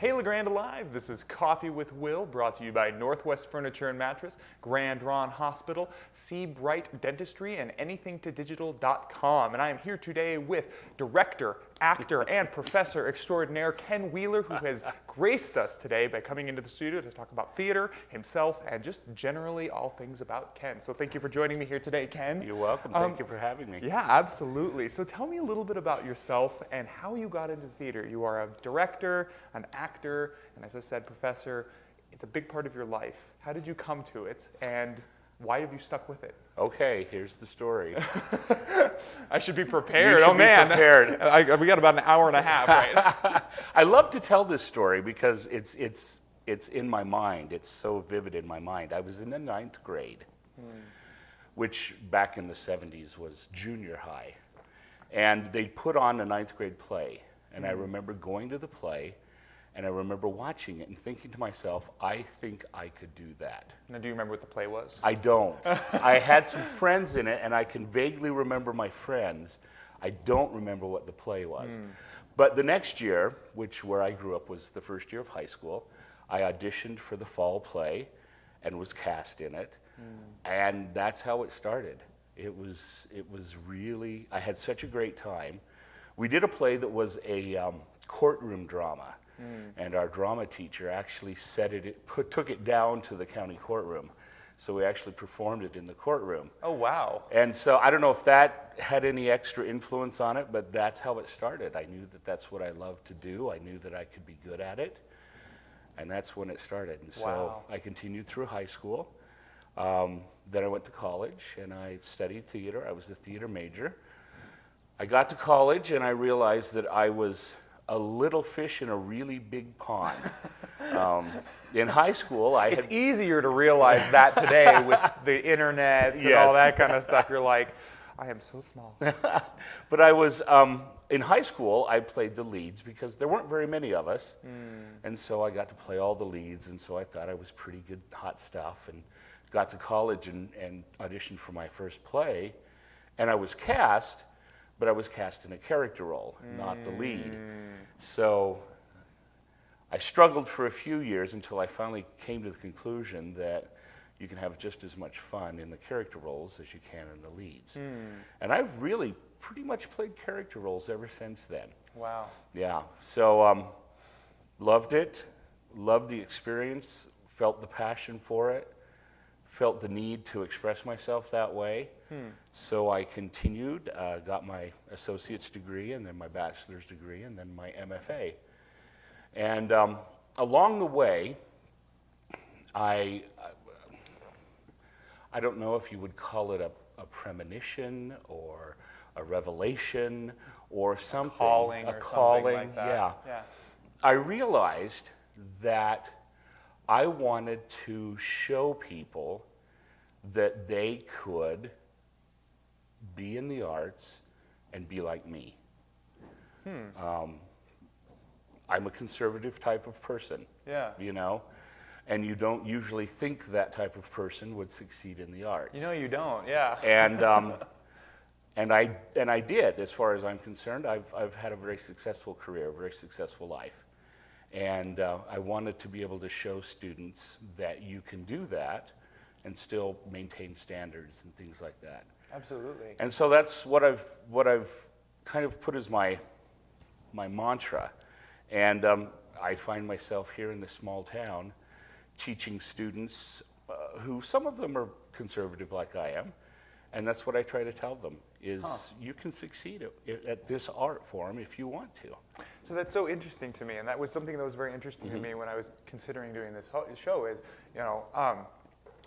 Hey LeGrand Alive, this is Coffee with Will, brought to you by Northwest Furniture and Mattress, Grand Ron Hospital, See Bright Dentistry, and anythingtodigital.com. And I am here today with director, actor, and professor extraordinaire Ken Wheeler, who has graced us today by coming into the studio to talk about theater, himself, and just generally all things about Ken. So thank you for joining me here today, Ken. You're welcome. Thank you for having me. Yeah, absolutely. So tell me a little bit about yourself and how you got into theater. You are a director, an actor, and as I said, professor. It's a big part of your life. How did you come to it, and why have you stuck with it? Okay, here's the story. I should be prepared. You should oh man, be prepared. We got about an hour and a half, right? I love to tell this story because it's in my mind. It's so vivid in my mind. I was in the 9th grade, which back in the 70s was junior high, and they put on a 9th grade play, and I remember going to the play. And I remember watching it and thinking to myself, I think I could do that. Now, do you remember what the play was? I don't. I had some friends in it, and I can vaguely remember my friends. I don't remember what the play was. But the next year, where I grew up was the first year of high school, I auditioned for the fall play and was cast in it. And that's how it started. It was really, I had such a great time. We did a play that was a courtroom drama. And our drama teacher actually took it down to the county courtroom. So we actually performed it in the courtroom. Oh, wow. And so I don't know if that had any extra influence on it, but that's how it started. I knew that that's what I loved to do. I knew that I could be good at it. And that's when it started. And so I continued through high school. Then I went to college and I studied theater. I was a theater major. I got to college and I realized that I was a little fish in a really big pond. In high school, It's easier to realize that today with the internet and all that kind of stuff. You're like, I am so small. But I was, in high school, I played the leads because there weren't very many of us. And so I got to play all the leads, and so I thought I was pretty good, hot stuff, and got to college and auditioned for my first play. And I was cast, but I was cast in a character role, not the lead. So I struggled for a few years until I finally came to the conclusion that you can have just as much fun in the character roles as you can in the leads. And I've really pretty much played character roles ever since then. Wow. Yeah, so loved it, loved the experience, felt the passion for it, felt the need to express myself that way. So I continued, got my associate's degree and then my bachelor's degree and then my MFA. And along the way, I don't know if you would call it a premonition or a revelation or something. A calling like that. Yeah. I realized that I wanted to show people that they could be in the arts and be like me. I'm a conservative type of person, you know, and you don't usually think that type of person would succeed in the arts. You know you don't, yeah. And I did, as far as I'm concerned. I've had a very successful career, a very successful life. And I wanted to be able to show students that you can do that and still maintain standards and things like that. Absolutely. And so that's what I've kind of put as my mantra. And I find myself here in this small town teaching students who some of them are conservative like I am. And that's what I try to tell them is you can succeed at this art form if you want to. So that's so interesting to me, and that was something that was very interesting to me when I was considering doing this show is, you know,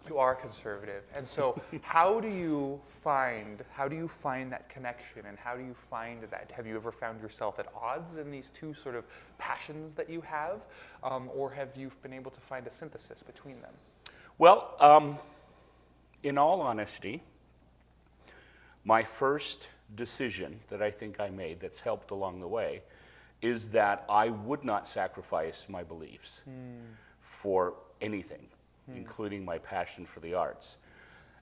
you are conservative, and so how do you find that connection, and how do you find that? Have you ever found yourself at odds in these two sort of passions that you have, or have you been able to find a synthesis between them? Well, in all honesty, my first decision that I think I made that's helped along the way is that I would not sacrifice my beliefs for anything, including my passion for the arts.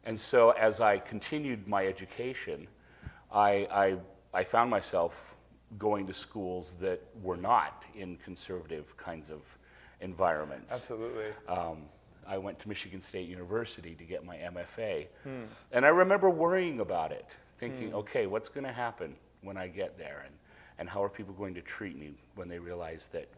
And so as I continued my education, I found myself going to schools that were not in conservative kinds of environments. Absolutely. I went to Michigan State University to get my MFA. And I remember worrying about it, thinking, okay, what's going to happen when I get there? And how are people going to treat me when they realize that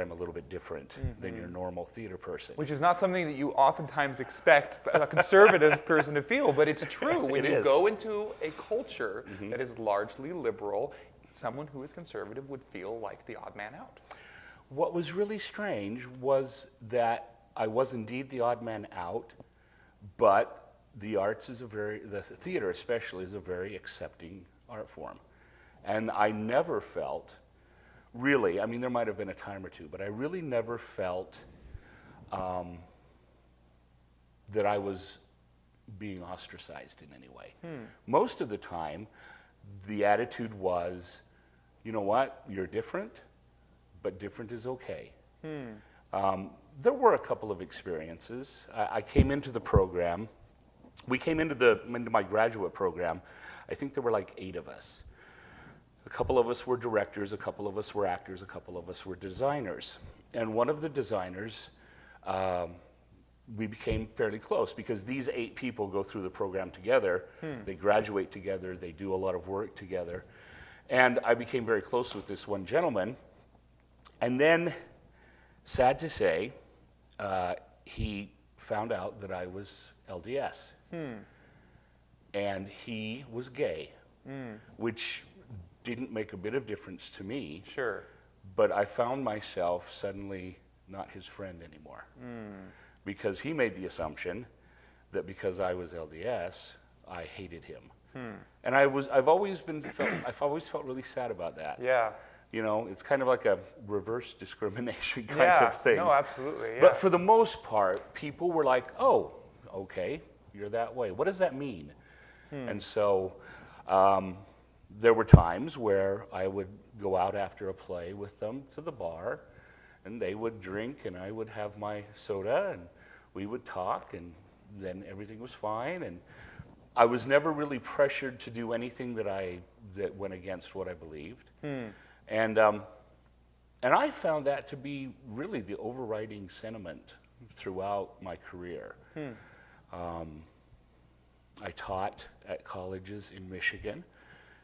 I'm a little bit different than your normal theater person? Which is not something that you oftentimes expect a conservative person to feel, but it's true. When you go into a culture that is largely liberal, someone who is conservative would feel like the odd man out. What was really strange was that I was indeed the odd man out, but the theater especially is a very accepting art form. And I never felt, really, I mean, there might have been a time or two, but I really never felt that I was being ostracized in any way. Most of the time, the attitude was, you know what, you're different, but different is okay. There were a couple of experiences. I came into the program. We came into my graduate program. I think there were like 8 of us. A couple of us were directors, a couple of us were actors, a couple of us were designers. And one of the designers, we became fairly close because these 8 people go through the program together. They graduate together. They do a lot of work together. And I became very close with this one gentleman. And then, sad to say, he found out that I was LDS. And he was gay, which didn't make a bit of difference to me. Sure. But I found myself suddenly not his friend anymore. Because he made the assumption that because I was LDS, I hated him. And I've always felt really sad about that. Yeah. You know, it's kind of like a reverse discrimination kind of thing. No, absolutely. Yeah. But for the most part, people were like, oh, okay, you're that way. What does that mean? And so there were times where I would go out after a play with them to the bar, and they would drink, and I would have my soda, and we would talk, and then everything was fine. And I was never really pressured to do anything that went against what I believed. And I found that to be really the overriding sentiment throughout my career. I taught at colleges in Michigan,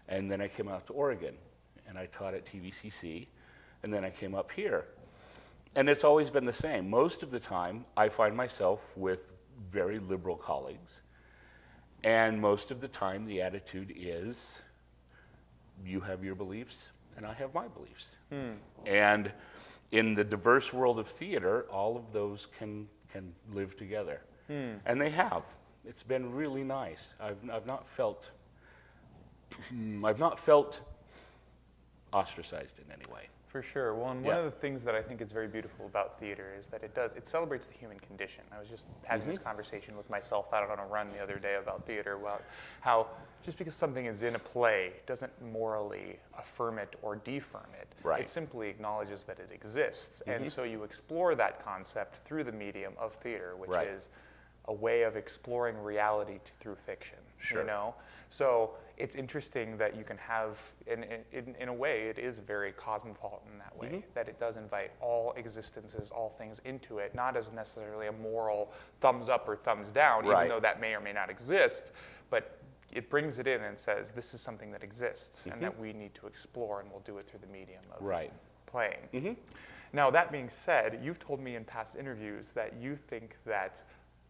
and then I came out to Oregon, and I taught at TVCC, and then I came up here. And it's always been the same. Most of the time, I find myself with very liberal colleagues, and most of the time the attitude is, you have your beliefs, and I have my beliefs. And in the diverse world of theater, all of those can live together. And they have. It's been really nice. I've not felt ostracized in any way. For sure. Well, and one of the things that I think is very beautiful about theater is that it celebrates the human condition. I was just having this conversation with myself out on a run the other day about theater, about how just because something is in a play doesn't morally affirm it or defirm it. Right. It simply acknowledges that it exists. And so you explore that concept through the medium of theater, which is a way of exploring reality through fiction. Sure. You know? So it's interesting that you can have, in a way, it is very cosmopolitan in that way, that it does invite all existences, all things into it, not as necessarily a moral thumbs up or thumbs down, even though that may or may not exist, but it brings it in and says, this is something that exists and that we need to explore, and we'll do it through the medium of playing. Now, that being said, you've told me in past interviews that you think that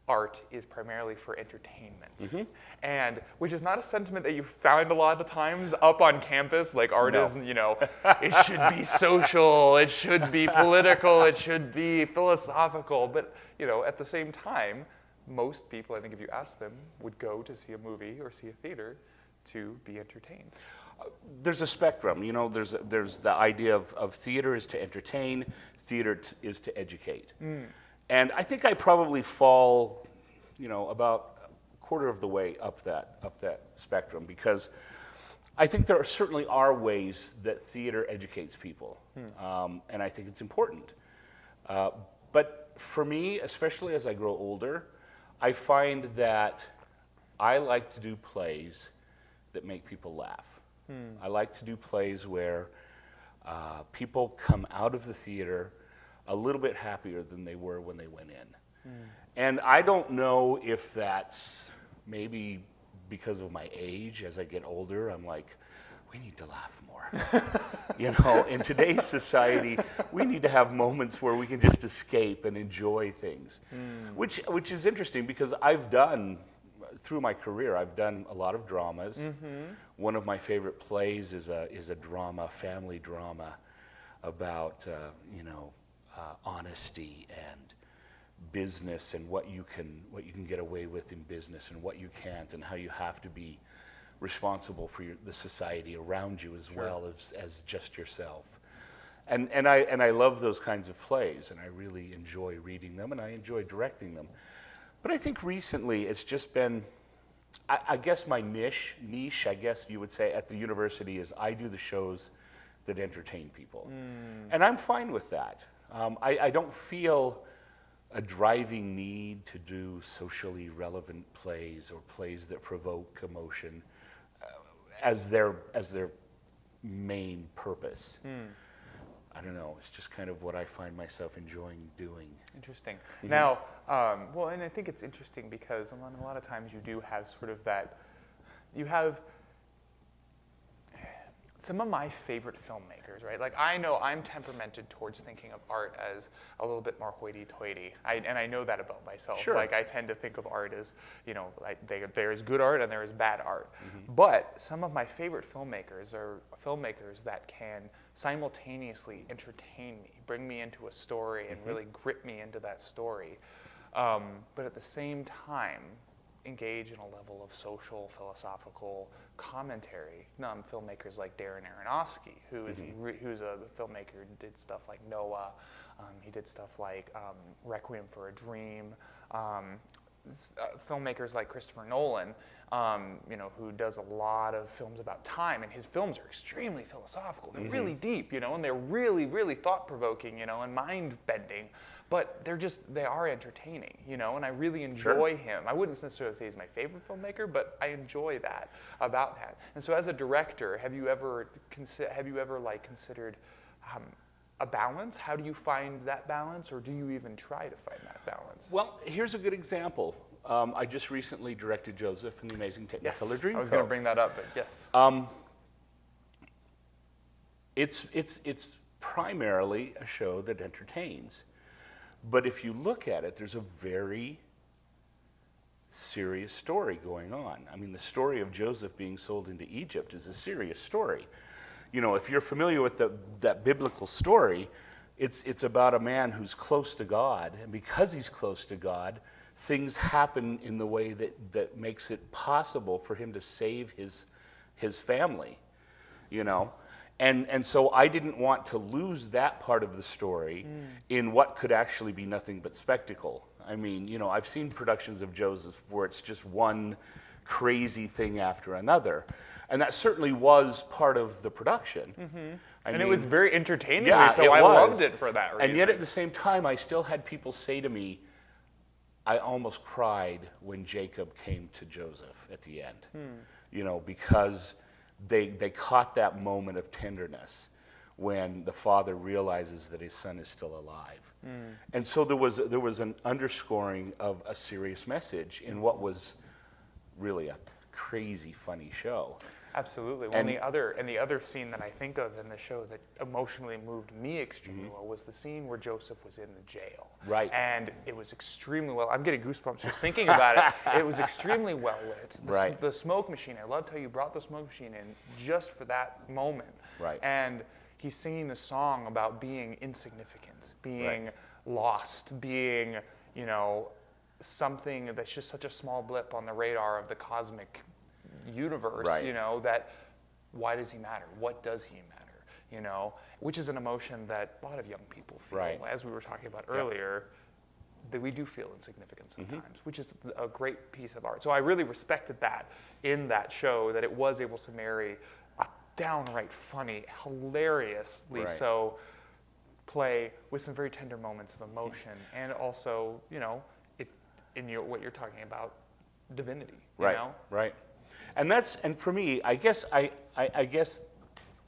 art is primarily for entertainment, and which is not a sentiment that you find a lot of times up on campus. Like art isn't, you know, it should be social, it should be political, it should be philosophical. But you know, at the same time, most people, I think, if you ask them, would go to see a movie or see a theater to be entertained. There's a spectrum, you know. There's the idea of theater is to entertain, theater is to educate. And I think I probably fall, you know, about a quarter of the way up that spectrum, because I think there certainly are ways that theater educates people, and I think it's important. But for me, especially as I grow older, I find that I like to do plays that make people laugh. I like to do plays where people come out of the theater a little bit happier than they were when they went in. And I don't know if that's maybe because of my age. As I get older, I'm like, we need to laugh more. You know, in today's society, we need to have moments where we can just escape and enjoy things, which is interesting because through my career, I've done a lot of dramas. One of my favorite plays is a drama, family drama, about honesty and business and what you can get away with in business and what you can't, and how you have to be responsible for the society around you as well as just yourself. And I love those kinds of plays, and I really enjoy reading them, and I enjoy directing them. But I think recently it's just been, I guess my niche, I guess you would say, at the university is I do the shows that entertain people. And I'm fine with that. I don't feel a driving need to do socially relevant plays or plays that provoke emotion as their main purpose. I don't know. It's just kind of what I find myself enjoying doing. Interesting. Now, well, and I think it's interesting because a lot of times you do have sort of that, you have some of my favorite filmmakers, right? Like, I know I'm temperamented towards thinking of art as a little bit more hoity-toity, and I know that about myself. Sure. Like, I tend to think of art as, there is good art and there is bad art. But some of my favorite filmmakers are filmmakers that can simultaneously entertain me, bring me into a story, and really grip me into that story. But at the same time, engage in a level of social, philosophical commentary. Filmmakers like Darren Aronofsky, who's a filmmaker who did stuff like Noah. He did stuff like Requiem for a Dream. Filmmakers like Christopher Nolan, who does a lot of films about time, and his films are extremely philosophical. They're really deep, and they're really, really thought-provoking, and mind-bending. But they are entertaining, and I really enjoy him. I wouldn't necessarily say he's my favorite filmmaker, but I enjoy that about him. And so, as a director, have you ever considered a balance? How do you find that balance, or do you even try to find that balance? Well, here's a good example. I just recently directed Joseph in the Amazing Technicolor Dreamcoat. I was going to bring that up, but yes. It's primarily a show that entertains. But if you look at it, there's a very serious story going on. I mean, the story of Joseph being sold into Egypt is a serious story. If you're familiar with that biblical story, it's about a man who's close to God, and because he's close to God, things happen in the way that makes it possible for him to save his family, And so I didn't want to lose that part of the story in what could actually be nothing but spectacle. I mean, I've seen productions of Joseph where it's just one crazy thing after another. And that certainly was part of the production. And it was very entertaining, yeah, so I loved it for that reason. And yet at the same time, I still had people say to me, I almost cried when Jacob came to Joseph at the end, because they caught that moment of tenderness when the father realizes that his son is still alive. And so there was an underscoring of a serious message in what was really a crazy funny show. Absolutely. Well, and the other scene that I think of in the show that emotionally moved me extremely well was the scene where Joseph was in the jail. Right. And it was extremely well. I'm getting goosebumps just thinking about it. It was extremely well lit. The smoke machine. I loved how you brought the smoke machine in just for that moment. Right. And he's singing the song about being insignificant, being lost, being something that's just such a small blip on the radar of the cosmic universe, that why does he matter? What does he matter? Which is an emotion that a lot of young people feel. Right. As we were talking about earlier, that we do feel insignificant sometimes, which is a great piece of art. So I really respected that in that show, that it was able to marry a downright funny, hilariously so play with some very tender moments of emotion, and also, if in what you're talking about, divinity. Right. And for me, I guess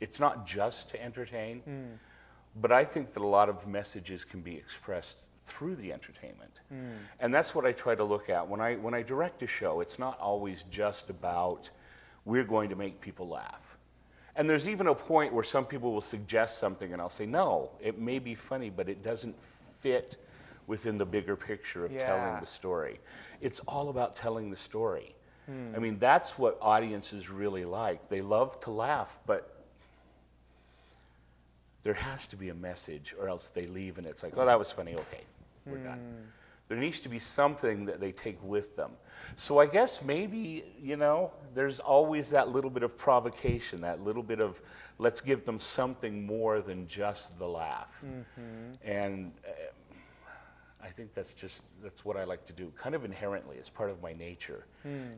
it's not just to entertain, but I think that a lot of messages can be expressed through the entertainment. And that's what I try to look at. When I direct a show, it's not always just about we're going to make people laugh. And there's even a point where some people will suggest something and I'll say, no, it may be funny, but it doesn't fit within the bigger picture of telling the story. It's all about telling the story. I mean, that's what audiences really like. They love to laugh, but there has to be a message or else they leave and it's like, oh, that was funny, okay, we're done. There needs to be something that they take with them. So I guess maybe, there's always that little bit of provocation, that little bit of let's give them something more than just the laugh. And I think that's what I like to do, kind of inherently. It's part of my nature,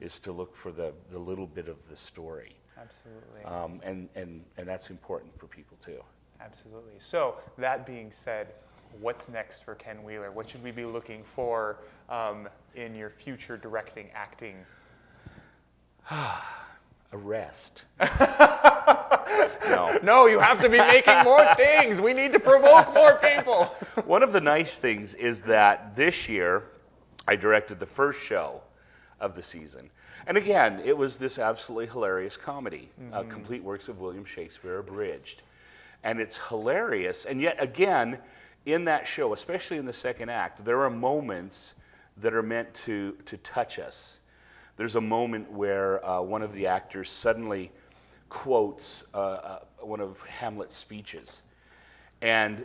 is to look for the little bit of the story. Absolutely. And that's important for people too. Absolutely. So that being said, what's next for Ken Wheeler? What should we be looking for in your future directing, acting? Arrest. No, you have to be making more things. We need to provoke more people. One of the nice things is that this year I directed the first show of the season. And again, it was this absolutely hilarious comedy, Complete Works of William Shakespeare Abridged. And it's hilarious. And yet again, in that show, especially in the second act, there are moments that are meant to touch us. There's a moment where one of the actors suddenly quotes one of Hamlet's speeches, and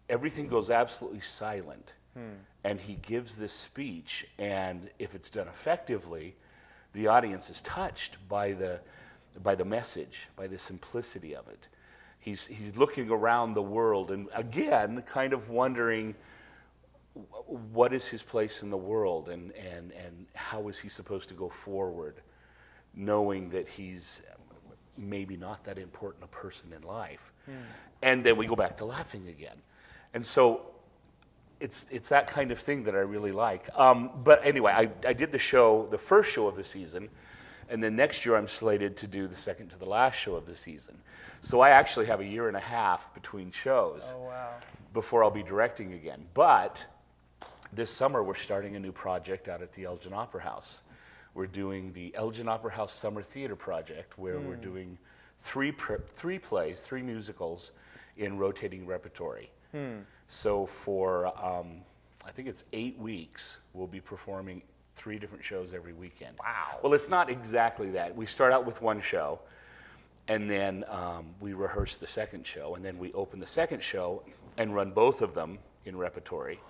everything goes absolutely silent. And he gives this speech, and if it's done effectively, the audience is touched by the message, by the simplicity of it. He's looking around the world, and again, kind of wondering, what is his place in the world, and how is he supposed to go forward, knowing that he's maybe not that important a person in life. And then we go back to laughing again. And so it's that kind of thing that I really like. But anyway, I did the first show of the season, and then next year I'm slated to do the second to the last show of the season. So I actually have a year and a half between shows before I'll be directing again. But this summer we're starting a new project out at the Elgin Opera House. We're doing the Elgin Opera House Summer Theater Project, where we're doing three plays, 3 musicals in rotating repertory. So for, I think it's 8 weeks, we'll be performing 3 different shows every weekend. Wow. Well, it's not exactly that. We start out with one show, and then we rehearse the second show, and then we open the second show and run both of them in repertory.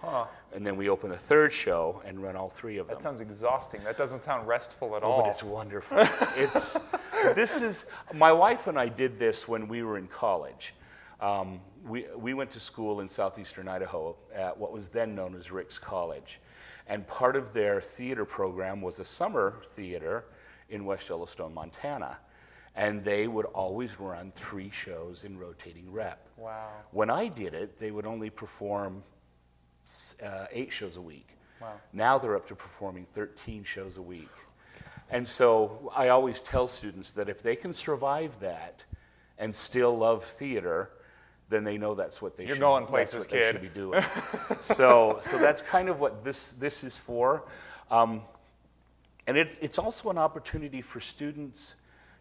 And then we open a third show and run all 3 of them. That sounds exhausting. That doesn't sound restful at Oh, all. but it's wonderful. My wife and I did this when we were in college. We went to school in southeastern Idaho at what was then known as Rick's College. And part of their theater program was a summer theater in West Yellowstone, Montana. And they would always run 3 shows in rotating rep. Wow. When I did it, they would only perform 8 shows a week. Wow. Now they're up to performing 13 shows a week. And so I always tell students that if they can survive that and still love theater, then they know that's what they You're should. going places, that's what kid. they should be doing. So that's kind of what this is for. And it's also an opportunity for students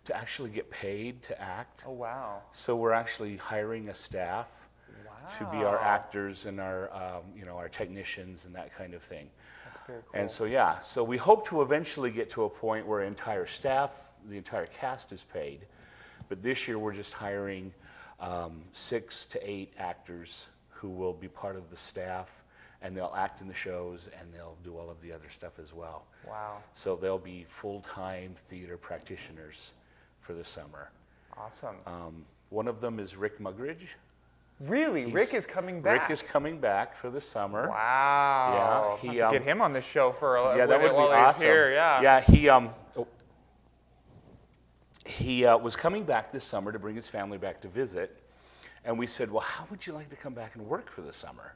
to actually get paid to act. Oh, wow. So we're actually hiring a staff to be our actors and our technicians and that kind of thing. That's very cool. And so we hope to eventually get to a point where entire staff, the entire cast is paid. But this year we're just hiring 6 to 8 actors who will be part of the staff, and they'll act in the shows and they'll do all of the other stuff as well. Wow. So they'll be full-time theater practitioners for the summer. Awesome. One of them is Rick Mugridge. Really? Rick is coming back? Rick is coming back for the summer. Wow. Yeah, I'll have to get him on this show for a that would be while awesome. he's here. Yeah. Yeah, he was coming back this summer to bring his family back to visit, and we said, well, how would you like to come back and work for the summer?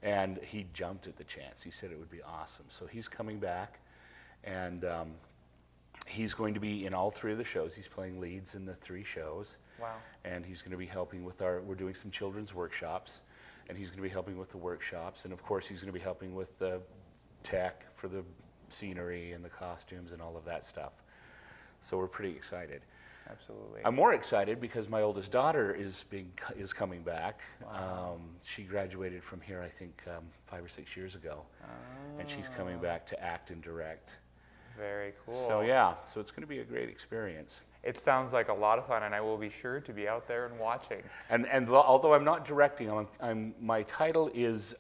And he jumped at the chance. He said it would be awesome. So he's coming back, and He's going to be in all 3 of the shows. He's playing leads in the 3 shows. Wow. And he's going to be helping with we're doing some children's workshops, and he's going to be helping with the workshops. And of course, he's going to be helping with the tech for the scenery and the costumes and all of that stuff. So we're pretty excited. Absolutely. I'm more excited because my oldest daughter is coming back. Wow. She graduated from here, I think, 5 or 6 years ago. And she's coming back to act and direct. Very cool. So yeah, so it's going to be a great experience. It sounds like a lot of fun, and I will be sure to be out there and watching. And although I'm not directing, my title is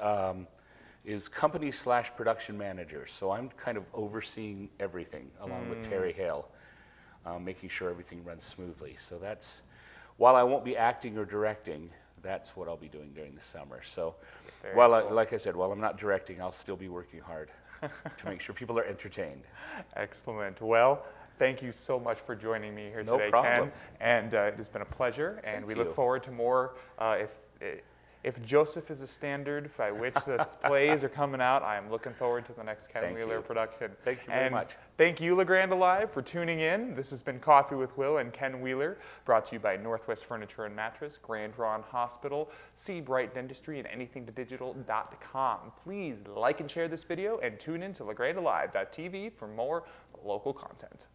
company/production manager. So I'm kind of overseeing everything along with Terry Hale, making sure everything runs smoothly. So that's, while I won't be acting or directing, that's what I'll be doing during the summer. So like I said, while I'm not directing, I'll still be working hard to make sure people are entertained. Excellent. Well, thank you so much for joining me here today, No problem. Ken. And it has been a pleasure, and Thank we you. look forward to more. If Joseph is a standard by which the plays are coming out, I am looking forward to the next Ken Thank Wheeler you. production. Thank you very much. Thank you, LeGrand Alive, for tuning in. This has been Coffee with Will and Ken Wheeler, brought to you by Northwest Furniture and Mattress, Grand Ron Hospital, See Bright Dentistry, and anythingtodigital.com. Please like and share this video, and tune in to LeGrandAlive.tv for more local content.